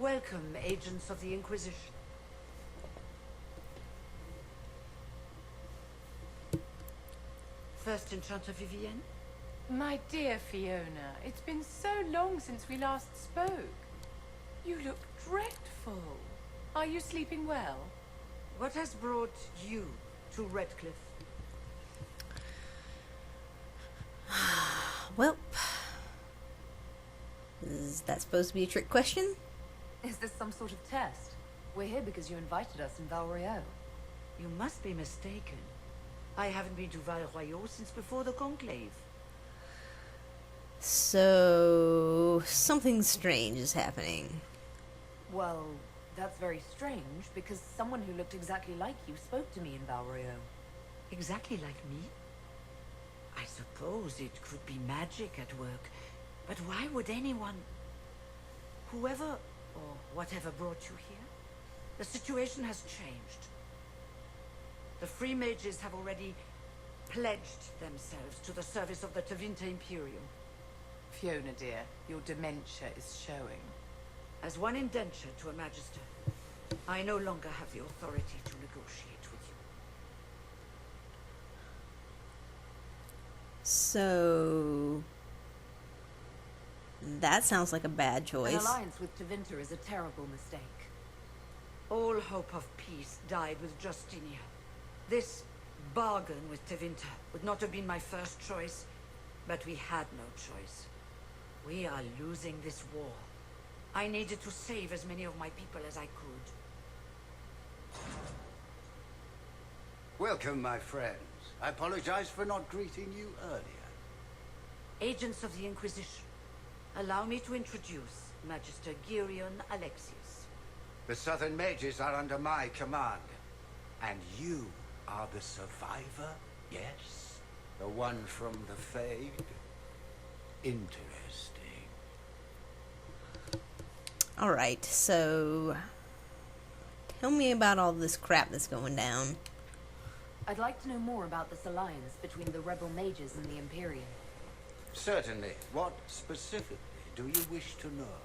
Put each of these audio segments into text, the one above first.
Welcome, agents of the Inquisition. First Enchanter Vivienne? My dear Fiona, it's been so long since we last spoke. You look dreadful. Are you sleeping well? What has brought you to Redcliffe? Well, is that supposed to be a trick question? Is this some sort of test? We're here because you invited us in Val Royeaux. You must be mistaken. I haven't been to Val Royeaux since before the Conclave. So, something strange is happening. Well, that's very strange, because someone who looked exactly like you spoke to me in Val Royeaux. Exactly like me? I suppose it could be magic at work, but why would anyone... Whoever or whatever brought you here, the situation has changed. The Free Mages have already pledged themselves to the service of the Tevinter Imperium. Fiona, dear, your dementia is showing. As one indenture to a Magister, I no longer have the authority to negotiate with you. So... that sounds like a bad choice. An alliance with Tevinter is a terrible mistake. All hope of peace died with Justinia. This bargain with Tevinter would not have been my first choice, but we had no choice. We are losing this war. I needed to save as many of my people as I could. Welcome, my friends. I apologize for not greeting you earlier. Agents of the Inquisition, allow me to introduce Magister Girion Alexius. The Southern Mages are under my command. And you are the survivor, yes? The one from the Fade? Interesting. Alright, so... tell me about all this crap that's going down. I'd like to know more about this alliance between the rebel mages and the Imperium. Certainly. What specifically do you wish to know?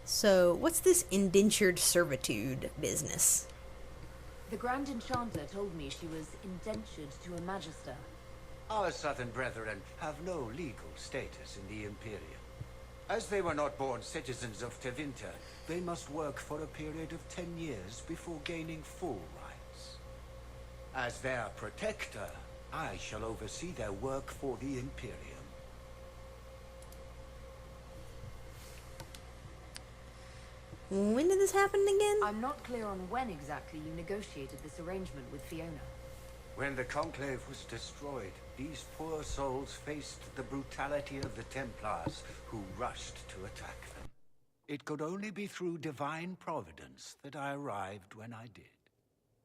So, what's this indentured servitude business? The Grand Enchanter told me she was indentured to a Magister. Our Southern brethren have no legal status in the Imperium. As they were not born citizens of Tevinter, they must work for a period of 10 years before gaining full rights. As their protector, I shall oversee their work for the Imperium. When did this happen again? I'm not clear on when exactly you negotiated this arrangement with Fiona. When the Conclave was destroyed, these poor souls faced the brutality of the Templars, who rushed to attack them. It could only be through divine providence that I arrived when I did.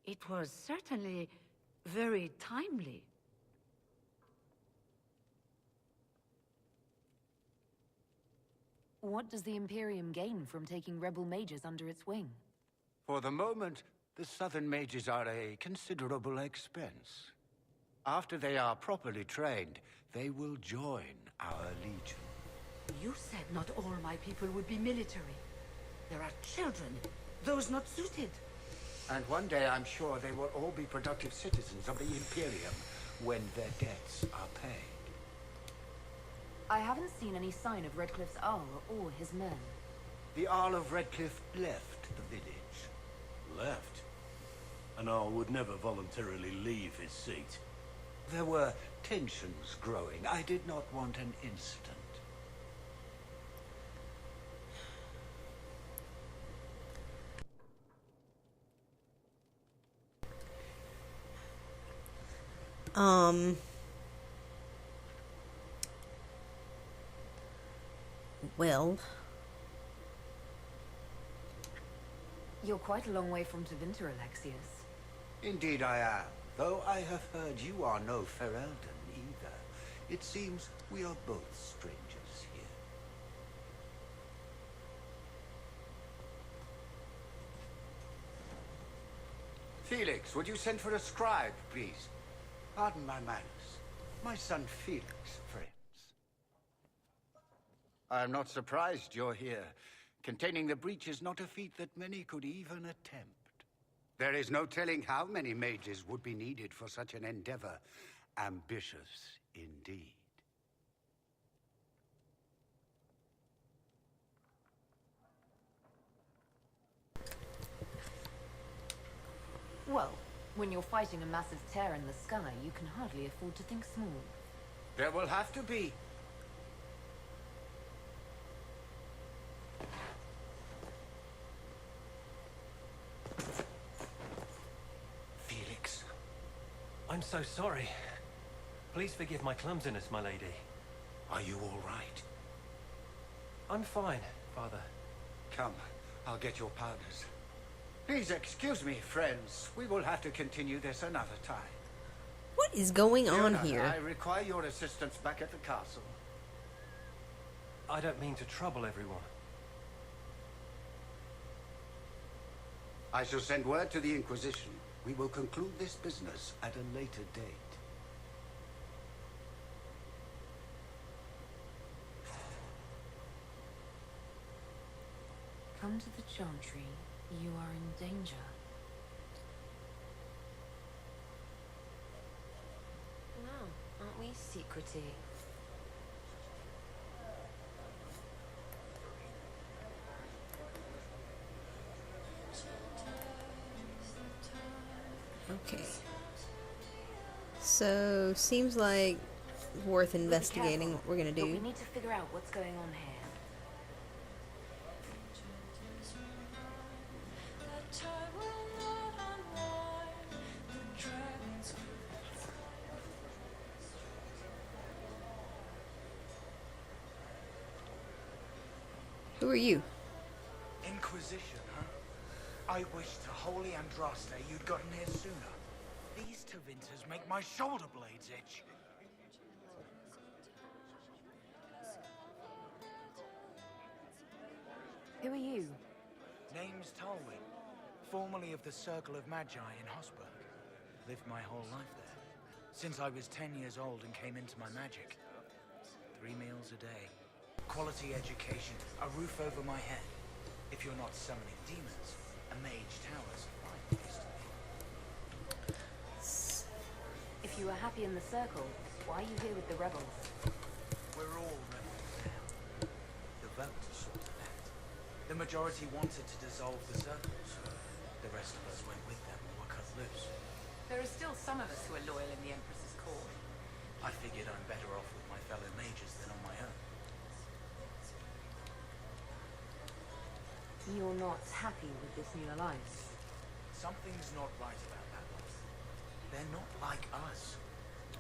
It was certainly very timely. What does the Imperium gain from taking rebel mages under its wing? For the moment, the Southern Mages are a considerable expense. After they are properly trained, they will join our legion. You said not all my people would be military. There are children, those not suited. And one day I'm sure they will all be productive citizens of the Imperium when their debts are paid. I haven't seen any sign of Redcliffe's Arl or his men. The Arl of Redcliffe left the village. Left? An Arl would never voluntarily leave his seat. There were tensions growing. I did not want an incident. Well... You're quite a long way from Tevinter, Alexius. Indeed I am. Though I have heard you are no Ferelden either. It seems we are both strangers here. Felix, would you send for a scribe, please? Pardon my manners. My son Felix, friends. I'm not surprised you're here. Containing the breach is not a feat that many could even attempt. There is no telling how many mages would be needed for such an endeavor. Ambitious indeed. Well, when you're fighting a massive tear in the sky, you can hardly afford to think small. There will have to be. Felix. I'm so sorry. Please forgive my clumsiness, my lady. Are you all right? I'm fine, Father. Come, I'll get your powders. Please excuse me, friends. We will have to continue this another time. What is going on Fiona, here? I require your assistance back at the castle. I don't mean to trouble everyone. I shall send word to the Inquisition. We will conclude this business at a later date. Come to the Chantry. You are in danger. No, aren't we secretive? Okay. So, seems like worth investigating what we're gonna But we do. need to figure out what's going on here. Who are you? Inquisition, huh? I wish to holy Andraste you'd gotten here sooner. These Tevinters make my shoulder blades itch. Who are you? Name's Tolwyn, formerly of the Circle of Magi in Hosberg. Lived my whole life there, since I was 10 years old and came into my magic. 3 meals a day, quality education, a roof over my head. If you're not summoning demons, a mage tower's a fine place to be. If you were happy in the Circle, why are you here with the rebels? We're all rebels now. The vote sort of left. The majority wanted to dissolve the circles. The rest of us went with them or were cut loose. There are still some of us who are loyal in the Empress's court. I figured I'm better off with my fellow mages than on my own. You're not happy with this new alliance? Something's not right about that lot. They're not like us.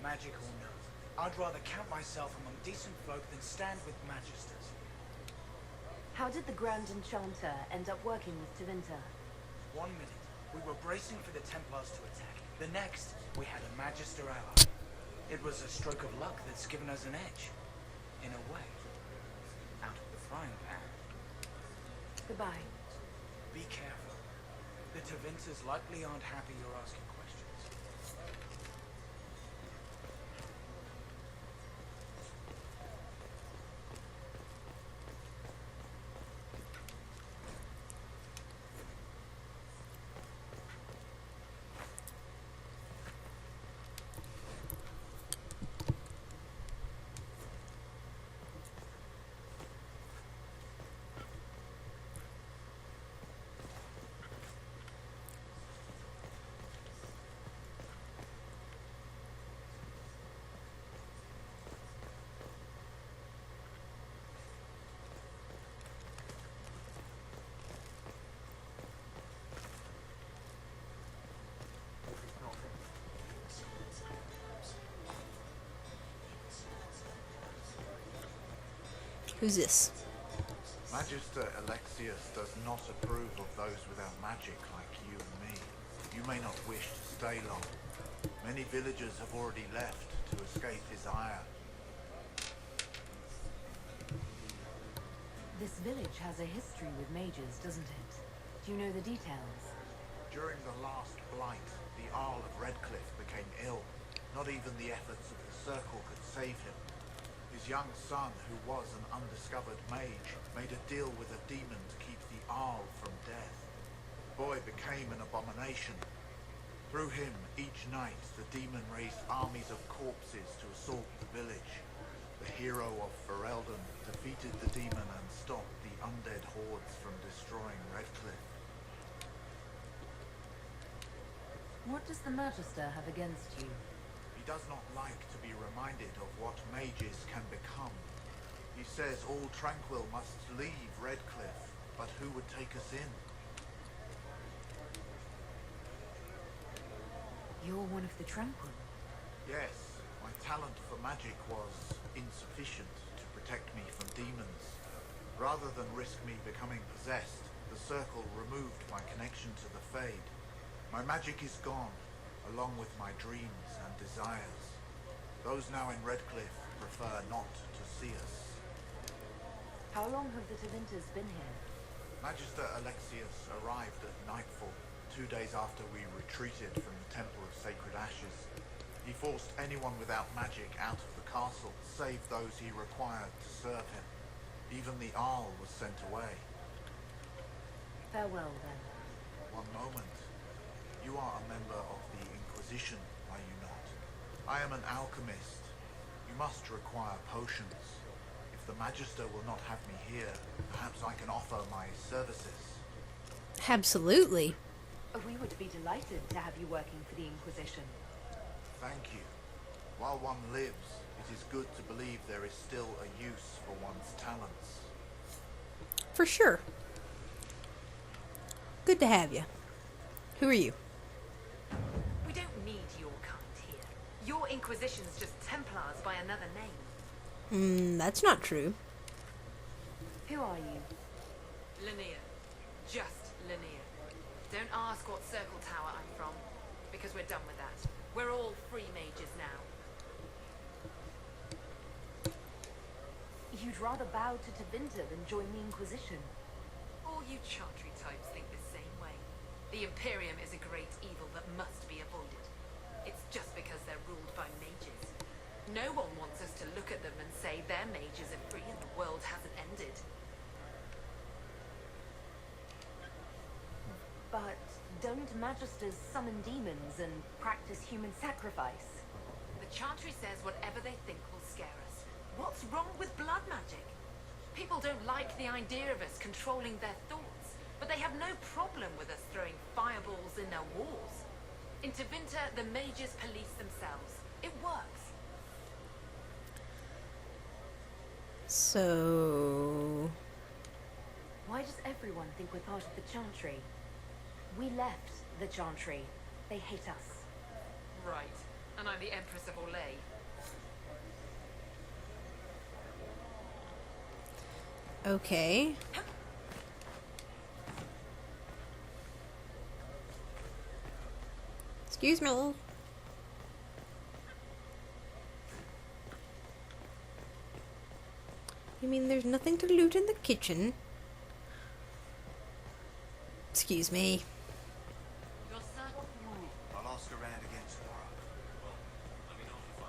Magic or no, I'd rather count myself among decent folk than stand with magisters. How did the Grand Enchanter end up working with Tevinter? 1 minute, we were bracing for the Templars to attack. The next, we had a Magister ally. It was a stroke of luck that's given us an edge. In a way. Out of the frying pan. Goodbye. Be careful. The Tevinters likely aren't happy you're asking questions. Who's this? Magister Alexius does not approve of those without magic like you and me. You may not wish to stay long. Many villagers have already left to escape his ire. This village has a history with mages, doesn't it? Do you know the details? During the last blight, the Arl of Redcliffe became ill. Not even the efforts of the Circle could save him. His young son, who was an undiscovered mage, made a deal with a demon to keep the Arl from death. The boy became an abomination. Through him, each night, the demon raised armies of corpses to assault the village. The hero of Ferelden defeated the demon and stopped the undead hordes from destroying Redcliffe. What does the Magister have against you? He does not like to be reminded of what mages can become. He says all Tranquil must leave Redcliffe, but who would take us in? You're one of the Tranquil. Yes, my talent for magic was insufficient to protect me from demons. Rather than risk me becoming possessed, the Circle removed my connection to the Fade. My magic is gone, along with my dreams and desires. Those now in Redcliffe prefer not to see us. How long have the Tevinters been here? Magister Alexius arrived at nightfall, 2 days after we retreated from the Temple of Sacred Ashes. He forced anyone without magic out of the castle, save those he required to serve him. Even the Arl was sent away. Farewell, then. One moment. You are a member of the Inquisition, are you not? I am an alchemist. You must require potions. If the Magister will not have me here, perhaps I can offer my services. Absolutely. We would be delighted to have you working for the Inquisition. Thank you. While one lives, it is good to believe there is still a use for one's talents. For sure. Good to have you. Who are you? We don't need your kind here. Your Inquisition's just Templars by another name. That's not true. Who are you? Linnea. Just Linnea. Don't ask what Circle Tower I'm from, because we're done with that. We're all free mages now. You'd rather bow to Tevinter than join the Inquisition. All you Chantry types think the same way. The Imperium is a great evil that must be avoided. It's just because they're ruled by mages. No one wants us to look at them and say their mages are free and the world hasn't ended. But don't Magisters summon demons and practice human sacrifice? The Chantry says whatever they think will scare us. What's wrong with blood magic? People don't like the idea of us controlling their thoughts, but they have no problem with us throwing fireballs in their walls. In Tevinter, the mages police themselves. It works. So... Why does everyone think we're part of the Chantry? We left the Chantry. They hate us. Right. And I'm the Empress of Orlais. Okay. Excuse me. You mean there's nothing to loot in the kitchen? Excuse me. You're certain? I'll ask around again tomorrow. Let me know if you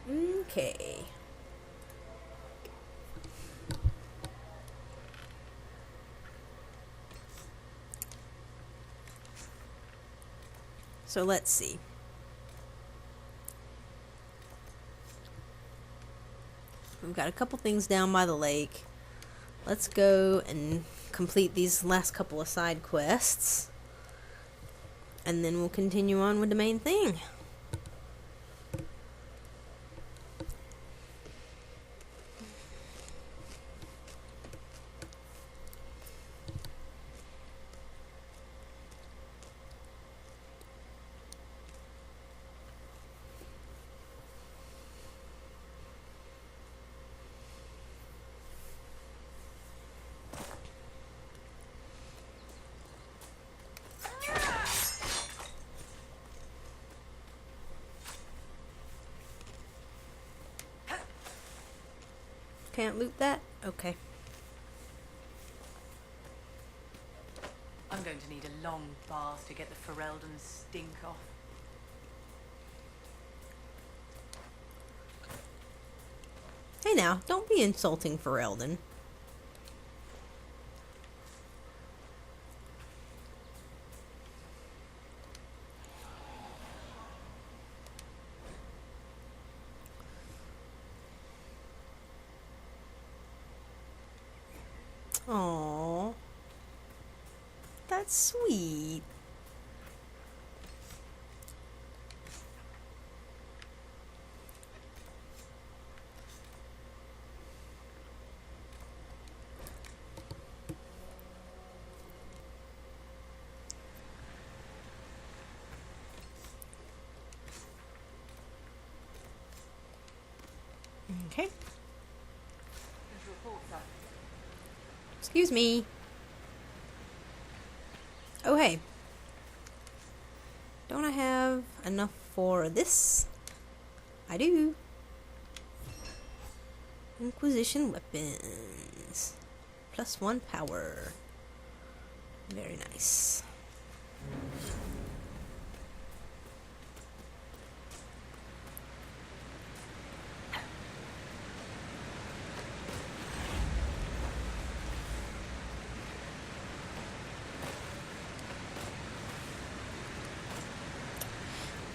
find it. Okay. So let's see. We've got a couple things down by the lake. Let's go and complete these last couple of side quests. And then we'll continue on with the main thing. Can't loot that? Okay. I'm going to need a long bath to get the Ferelden stink off. Hey now, don't be insulting Ferelden. Aww. That's sweet. Okay. Excuse me. Oh, hey. Don't I have enough for this? I do. Inquisition weapons. +1 power. Very nice.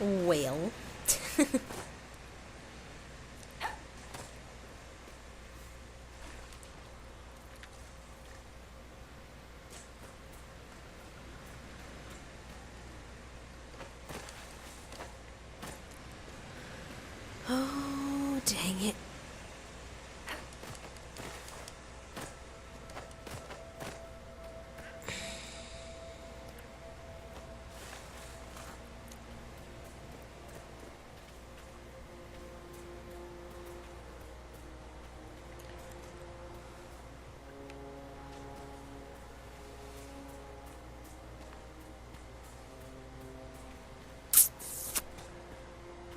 Well. Oh, dang it.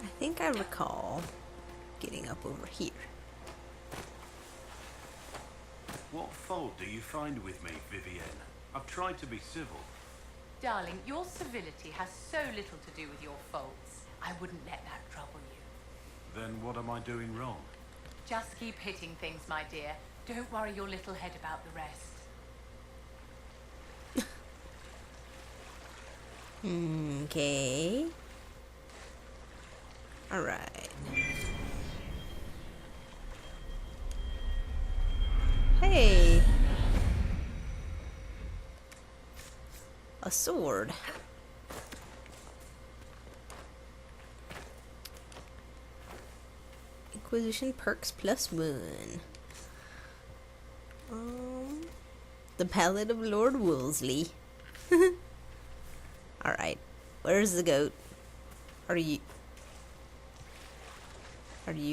I think I recall getting up over here. What fault do you find with me, Vivienne? I've tried to be civil. Darling, your civility has so little to do with your faults. I wouldn't let that trouble you. Then what am I doing wrong? Just keep hitting things, my dear. Don't worry your little head about the rest. Okay. Alright. Hey! A sword. Inquisition perks +1. The Ballad of Lord Woolsley. Alright. Where's the goat? Are you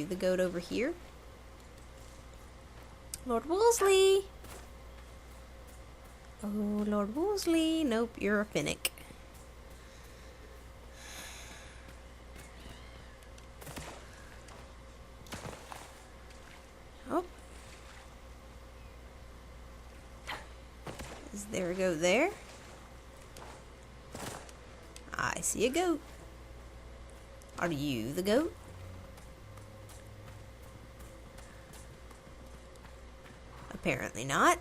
the goat over here? Lord Woolsley! Oh, Lord Woolsley. Nope, you're a Finnick. Oh. Is there a goat there? I see a goat. Are you the goat? Apparently not.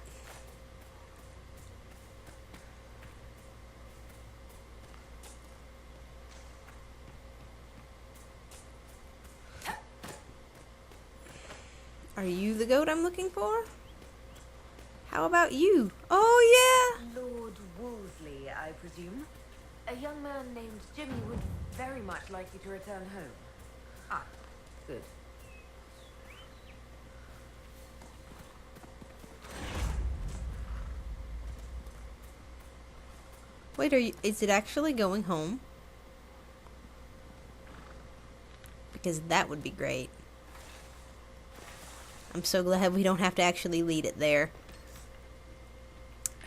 Are you the goat I'm looking for? How about you? Oh, yeah! Lord Woolsley, I presume? A young man named Jimmy would very much like you to return home. Ah, good. Wait, is it actually going home? Because that would be great. I'm so glad we don't have to actually lead it there.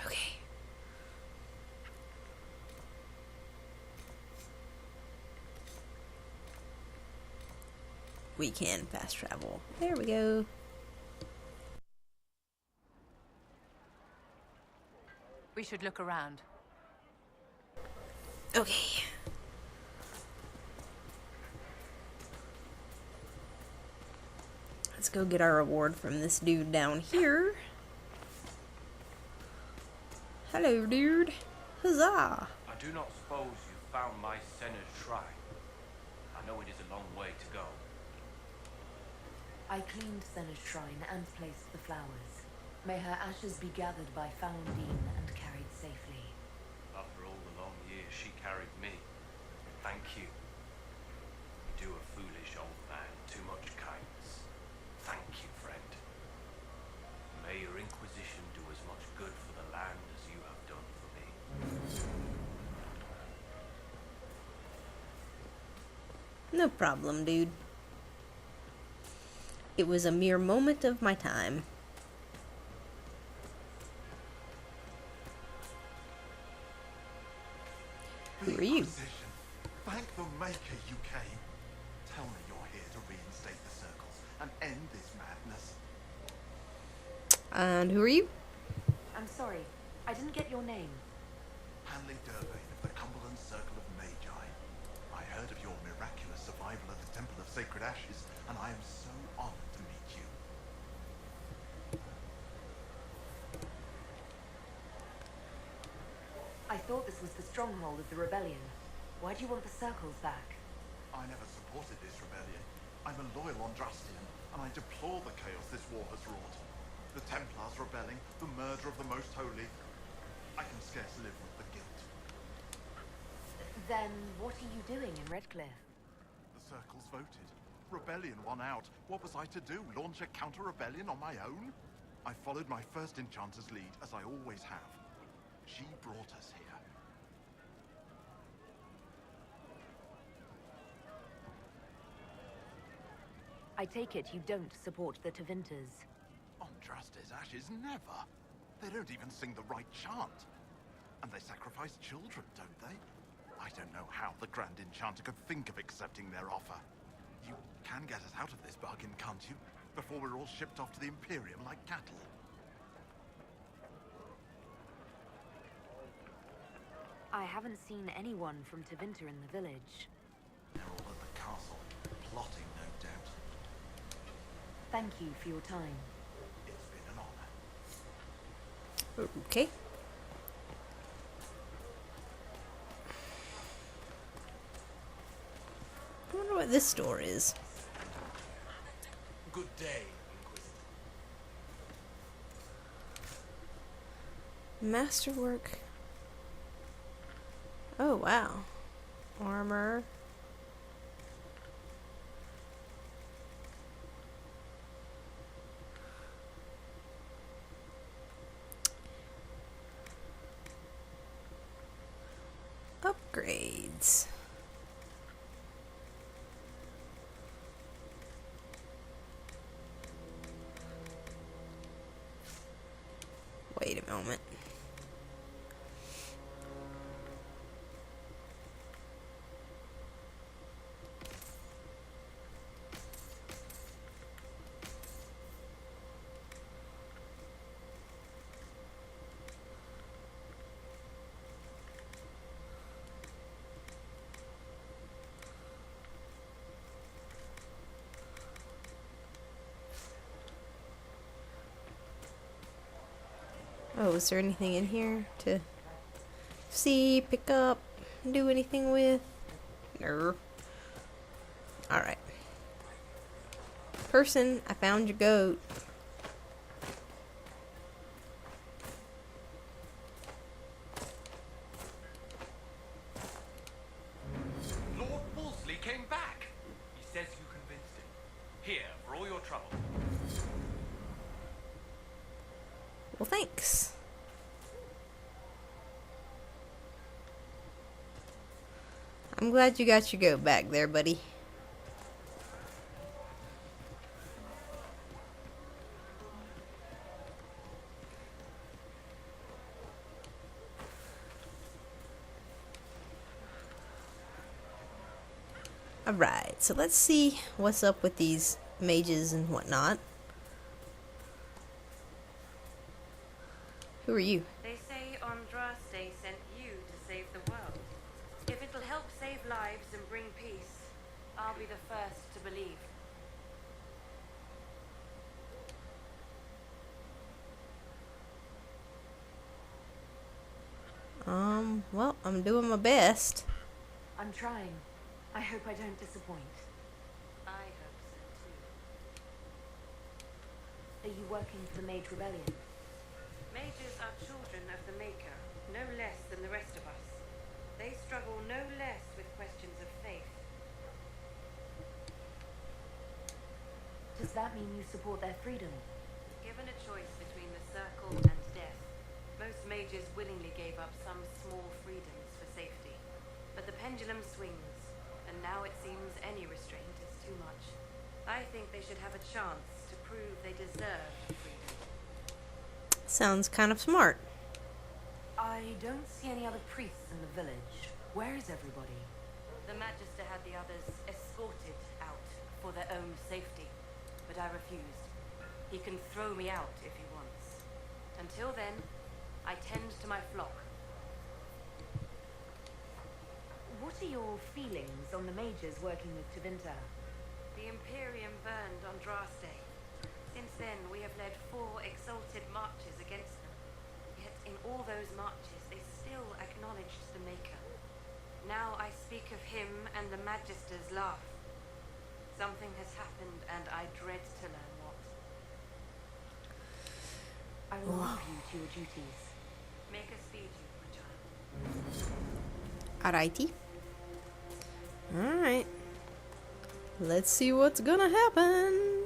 Okay. We can fast travel. There we go. We should look around. Okay. Let's go get our reward from this dude down here. Hello, dude. Huzzah! I do not suppose you found my Senna's shrine. I know it is a long way to go. I cleaned Senna's shrine and placed the flowers. May her ashes be gathered by Foundine and carried safely. After all the long years she carried me, thank you. You do a foolish old man too much kindness. Thank you, friend. May your Inquisition do as much good for the land as you have done for me. No problem, dude. It was a mere moment of my time. Who are you? Thank the Maker you came. Tell me you're here to reinstate the circles and end this madness. And who are you? I'm sorry, I didn't get your name. Hanley Durbain of the Cumberland Circle of Magi. I heard of your miraculous survival at the Temple of Sacred Ashes, and I am so honored to meet you. I thought this was the stronghold of the rebellion. Why do you want the circles back? I never supported this rebellion. I'm a loyal Andrastian, and I deplore the chaos this war has wrought. The Templars rebelling, the murder of the Most Holy. I can scarce live with the guilt. Then what are you doing in Redcliffe? The circles voted. Rebellion won out. What was I to do? Launch a counter-rebellion on my own? I followed my first enchanter's lead, as I always have. She brought us here. I take it you don't support the Tevinters. Andraste's ashes, never. They don't even sing the right chant. And they sacrifice children, don't they? I don't know how the Grand Enchanter could think of accepting their offer. You can get us out of this bargain, can't you? Before we're all shipped off to the Imperium like cattle. I haven't seen anyone from Tevinter in the village. They're all at the castle, plotting, no doubt. Thank you for your time. It's been an honor. Okay. I wonder what this door is. Good day, Inquisitor. Masterwork. Oh, wow. Armor. Upgrades. Wait a moment. Oh, is there anything in here to see, pick up, do anything with? No. Alright. Person, I found your goat. Lord Woolsley came back. He says you convinced him. Here, for all your trouble. Well, thanks. I'm glad you got your goat back there, buddy. Alright, so let's see what's up with these mages and whatnot. Who are you? They say Andraste sent you to save the world. If it'll help save lives and bring peace, I'll be the first to believe. Well, I'm doing my best. I'm trying. I hope I don't disappoint. I hope so too. Are you working for the Mage Rebellion? Mages are children of the Maker, no less than the rest of us. They struggle no less with questions of faith. Does that mean you support their freedom? Given a choice between the Circle and death, most mages willingly gave up some small freedoms for safety. But the pendulum swings, and now it seems any restraint is too much. I think they should have a chance to prove they deserve freedom. Sounds kind of smart. I don't see any other priests in the village. Where is everybody? The Magister had the others escorted out for their own safety, but I refused. He can throw me out if he wants. Until then, I tend to my flock. What are your feelings on the mages working with Tevinter? The Imperium burned on Draft Day. Since then, we have led 4 exalted marches against them. Yet in all those marches, they still acknowledged the Maker. Now I speak of him and the Magister's laugh. Something has happened, and I dread to learn what. I will leave you to your duties. Make a speed, you, my child. Alrighty. Alright. Let's see what's gonna happen.